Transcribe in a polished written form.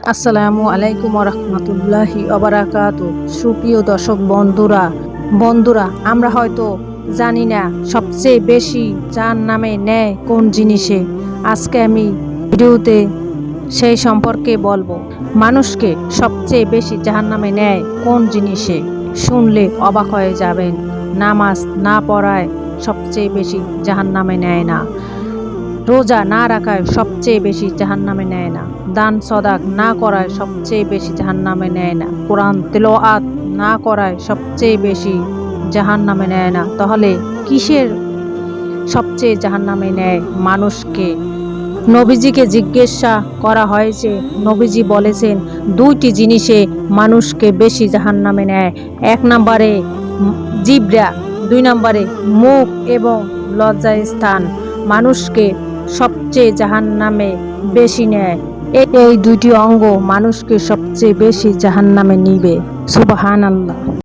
আসসালামু আলাইকুম রহমতুল্লাহি ওবারাকাতু। সুপ্রিয় দর্শক বন্ধুরা আমরা হয়তো জানি না সবচেয়ে বেশি জাহান্নামে নেয় কোন জিনিসে। আজকে আমি ভিডিওতে সেই সম্পর্কে বলবো। মানুষকে সবচেয়ে বেশি জাহান্নামে নেয় কোন জিনিসে? শুনলে অবাক হয়ে যাবেন। নামাজ না পড়ায় সবচেয়ে বেশি জাহান্নামে নেয় না। রোজা না রাখায় সবচেয়ে বেশি জাহান্নামে নেয় না। দান সদাক না করায় সবচেয়ে বেশি জাহান্নামে নেয় না। কোরআন তেলাওয়াত না করায় সবচেয়ে বেশি জাহান্নামে নেয় না। তাহলে কিসের সবচেয়ে জাহান্নামে নেয় মানুষকে? নবীজিকে জিজ্ঞাসা করা হয়েছে, নবীজি বলেছেন দুইটি জিনিসে মানুষকে বেশি জাহান্নামে নেয়। এক নম্বরে জিহ্বা, দুই নম্বরে মুখ এবং লজ্জাস্থান মানুষকে সবচেয়ে জাহান্নামে বেশি নেয়। এই দুইটি অঙ্গ মানুষকে সবচেয়ে বেশি জাহান্নামে নিবে। সুবহানাল্লাহ।